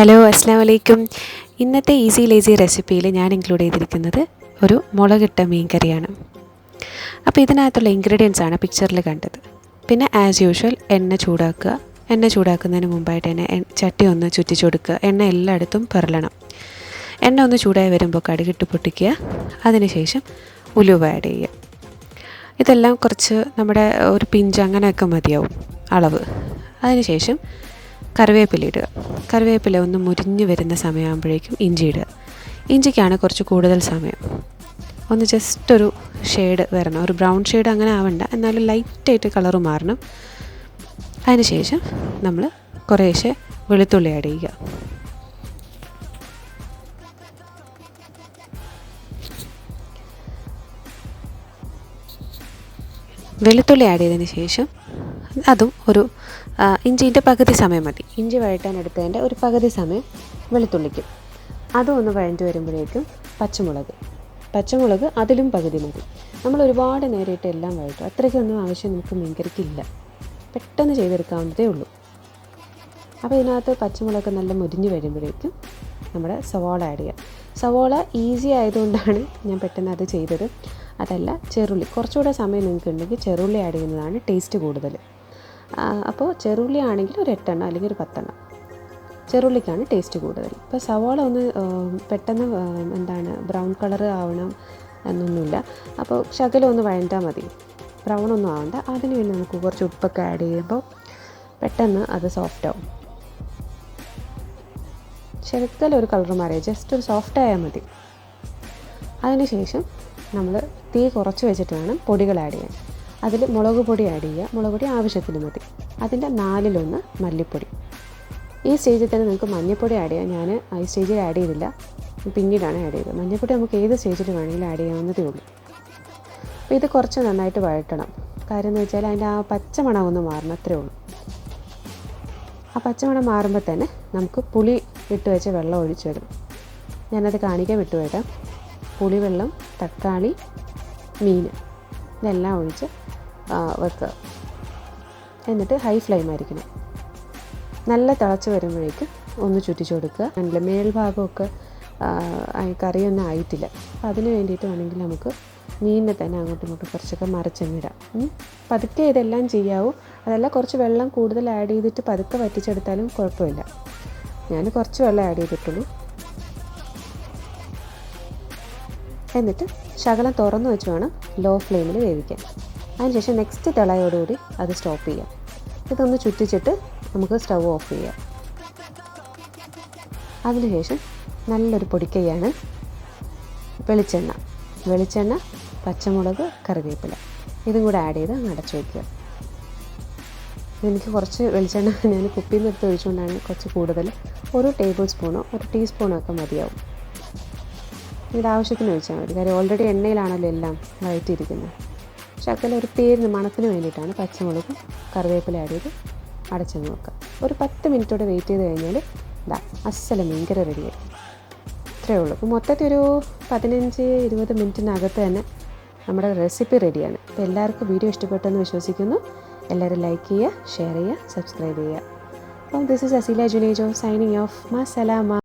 Hello അസ്സലാമു അലൈക്കും. ഇന്നത്തെ ഈസി ലേസി റെസിപ്പിയിൽ ഞാൻ ഇൻക്ലൂഡ് ചെയ്തിരിക്കുന്നത് ഒരു മുളകിട്ട മീൻ കറിയാണ്. അപ്പോൾ ഇതിനകത്തുള്ള ഇൻഗ്രീഡിയൻസ് ആണ് പിക്ചറിൽ കണ്ടത്. പിന്നെ ആസ് യൂഷ്വൽ എണ്ണ ചൂടാക്കുക. എണ്ണ ചൂടാക്കുന്നതിന് മുമ്പായിട്ട് തന്നെ ചട്ടി ഒന്ന് ചുറ്റിച്ചു കൊടുക്കുക. എണ്ണ എല്ലായിടത്തും പെരളണം. എണ്ണ ഒന്ന് ചൂടായി വരുമ്പോൾ കടുകിട്ട് പൊട്ടിക്കുക. അതിനുശേഷം ഉലുവ ആഡ് ചെയ്യുക. ഇതെല്ലാം കുറച്ച് നമ്മുടെ ഒരു പിഞ്ച് അങ്ങനെയൊക്കെ മതിയാവും അളവ്. അതിനുശേഷം കറിവേപ്പില ഇടുക. കറിവേപ്പില ഒന്ന് മുരിഞ്ഞ് വരുന്ന സമയമാകുമ്പോഴേക്കും ഇഞ്ചി ഇടുക. ഇഞ്ചിക്കാണ് കുറച്ച് കൂടുതൽ സമയം. ഒന്ന് ജസ്റ്റ് ഒരു ഷെയ്ഡ് വരണം, ഒരു ബ്രൗൺ ഷെയ്ഡ് അങ്ങനെ ആവണ്ട, എന്നാലും ലൈറ്റായിട്ട് കളറ് മാറണം. അതിനുശേഷം നമ്മൾ കുറേശ്ശെ വെളുത്തുള്ളി ആഡ് ചെയ്യുക. വെളുത്തുള്ളി ആഡ് ചെയ്തതിന് ശേഷം അതും ഒരു ഇഞ്ചിൻ്റെ പകുതി സമയം മതി. ഇഞ്ചി വഴറ്റാൻ എടുത്തതിൻ്റെ ഒരു പകുതി സമയം വെളുത്തുള്ളിക്കും. അതും ഒന്ന് വഴറ്റി വരുമ്പോഴേക്കും പച്ചമുളക് അതിലും പകുതി മതി. നമ്മൾ ഒരുപാട് നേരിട്ട് എല്ലാം വഴറ്റും. അത്രയ്ക്കൊന്നും ആവശ്യം നമുക്ക് മീൻകറിക്കില്ല, പെട്ടെന്ന് ചെയ്തെടുക്കാവുന്നതേ ഉള്ളൂ. അപ്പോൾ ഇതിനകത്ത് പച്ചമുളക് നല്ല മുരിഞ്ഞ് വരുമ്പോഴേക്കും നമ്മുടെ സവാള ആഡ് ചെയ്യുക. സവാള ഈസി ആയതുകൊണ്ടാണ് ഞാൻ പെട്ടെന്ന് അത് ചെയ്തത്. അതല്ല, ചെറുള്ളി കുറച്ചുകൂടെ സമയം നിങ്ങൾക്ക് ഉണ്ടെങ്കിൽ ചെറുള്ളി ആഡ് ചെയ്യുന്നതാണ് ടേസ്റ്റ് കൂടുതൽ. അപ്പോൾ ചെറുള്ളി ആണെങ്കിൽ ഒരു 8 എണ്ണം അല്ലെങ്കിൽ ഒരു 10 എണ്ണം. ചെറുള്ളിക്കാണ് ടേസ്റ്റ് കൂടുതൽ. ഇപ്പോൾ സവാള ഒന്ന് പെട്ടെന്ന് ബ്രൗൺ കളർ ആവണം എന്നൊന്നുമില്ല. അപ്പോൾ ശകലം ഒന്ന് വഴറ്റാൽ മതി, ബ്രൗൺ ഒന്നും ആവണ്ട. അതിന് വേണ്ടി നമുക്ക് കുറച്ച് ഉപ്പൊക്കെ ആഡ് ചെയ്യുമ്പോൾ പെട്ടെന്ന് അത് സോഫ്റ്റ് ആവും. ശരിക്കും ഒരു കളർ മാറിയാൽ ജസ്റ്റ് ഒരു സോഫ്റ്റ് ആയാൽ മതി. അതിനുശേഷം നമ്മൾ തീ കുറച്ച് വെച്ചിട്ട് വേണം പൊടികൾ ആഡ് ചെയ്യാൻ. അതിൽ മുളക് പൊടി ആഡ് ചെയ്യുക. മുളക് പൊടി ആവശ്യത്തിന് മതി. അതിൻ്റെ 4/1 മല്ലിപ്പൊടി. ഈ സ്റ്റേജിൽ തന്നെ നിങ്ങൾക്ക് മഞ്ഞൾപ്പൊടി ആഡ് ചെയ്യാം. ഞാൻ ഈ സ്റ്റേജിൽ ആഡ് ചെയ്തില്ല, പിന്നീടാണ് ആഡ് ചെയ്തത്. മഞ്ഞൾപ്പൊടി നമുക്ക് ഏത് സ്റ്റേജിൽ വേണമെങ്കിലും ആഡ് ചെയ്യാവുന്നതേ ഉള്ളൂ. അപ്പോൾ ഇത് കുറച്ച് നന്നായിട്ട് വഴറ്റണം. കാര്യം എന്ന് വെച്ചാൽ അതിൻ്റെ ആ പച്ചമണം ഒന്ന് മാറണം, അത്രേ ഉള്ളൂ. ആ പച്ചമണം മാറുമ്പോൾ തന്നെ നമുക്ക് പുളി ഇട്ട് വെച്ച വെള്ളം ഒഴിച്ചിടും. ഞാനത് കാണിക്കാൻ വിട്ടുപോയിട്ടാം. പുളിവെള്ളം, തക്കാളി, മീൻ ഇതെല്ലാം ഒഴിച്ച് വെക്കുക. എന്നിട്ട് ഹൈ ഫ്ലെയിം ആയിരിക്കണം. നല്ല തിളച്ച് വരുമ്പോഴേക്കും ഒന്ന് ചുറ്റിച്ചു കൊടുക്കുക. നല്ല മേൽഭാഗമൊക്കെ കറിയൊന്നും ആയിട്ടില്ല. അപ്പോൾ അതിന് വേണ്ടിയിട്ട് വേണമെങ്കിൽ നമുക്ക് മീനിനെ തന്നെ അങ്ങോട്ടും ഇങ്ങോട്ടും കുറച്ചൊക്കെ മറിച്ചെന്നിടാം. പതുക്കെ ഇതെല്ലാം ചെയ്യാവൂ. അതല്ല, കുറച്ച് വെള്ളം കൂടുതൽ ആഡ് ചെയ്തിട്ട് പതുക്കെ വറ്റിച്ചെടുത്താലും കുഴപ്പമില്ല. ഞാൻ കുറച്ച് വെള്ളം ആഡ് ചെയ്തിട്ടുള്ളൂ. എന്നിട്ട് ശകലം തുറന്ന് വെച്ച് വേണം ലോ ഫ്ലെയിമിൽ വേവിക്കാൻ. അതിനുശേഷം നെക്സ്റ്റ് തിളയോടുകൂടി അത് സ്റ്റോപ്പ് ചെയ്യാം. ഇതൊന്ന് ചുറ്റിച്ചിട്ട് നമുക്ക് സ്റ്റൗ ഓഫ് ചെയ്യാം. അതിനുശേഷം നല്ലൊരു പൊടിക്കൈയാണ് വെളിച്ചെണ്ണ, പച്ചമുളക്, കറിവേപ്പില ഇതും കൂടെ ആഡ് ചെയ്ത് അടച്ചു വയ്ക്കുക. എനിക്ക് കുറച്ച് വെളിച്ചെണ്ണ ഞാൻ കുപ്പിയിൽ നിന്ന് എടുത്ത് ഒഴിച്ചുകൊണ്ടാണ് കുറച്ച് കൂടുതൽ. 1 ടേബിൾ സ്പൂണോ 1 ടീസ്പൂണോ ഒക്കെ മതിയാവും. ഇതിൻ്റെ ആവശ്യത്തിന് ഒഴിച്ചാൽ മതി. കാര്യം ഓൾറെഡി എണ്ണയിലാണല്ലോ എല്ലാം വഴറ്റിയിരിക്കുന്നത്. ശകലം ഒരു പേരിന് മണത്തിന് വേണ്ടിയിട്ടാണ് പച്ചമുളകും കറിവേപ്പില ആഡ് ചെയ്ത് അടച്ചങ്ങ് വെക്കുക. ഒരു 10 മിനിറ്റോടെ വെയിറ്റ് ചെയ്ത് കഴിഞ്ഞാൽ അസ്സല മീൻകറി റെഡിയായി. ഇത്രയേ ഉള്ളൂ. അപ്പോൾ മൊത്തത്തിൽ ഒരു 15-20 മിനിറ്റിനകത്ത് തന്നെ നമ്മുടെ റെസിപ്പി റെഡിയാണ്. അപ്പോൾ എല്ലാവർക്കും വീഡിയോ ഇഷ്ടപ്പെട്ടെന്ന് വിശ്വസിക്കുന്നു. എല്ലാവരും ലൈക്ക് ചെയ്യുക, ഷെയർ ചെയ്യുക, സബ്സ്ക്രൈബ് ചെയ്യുക. അപ്പം this is Aseela Junejo signing off. മാ സലാമ.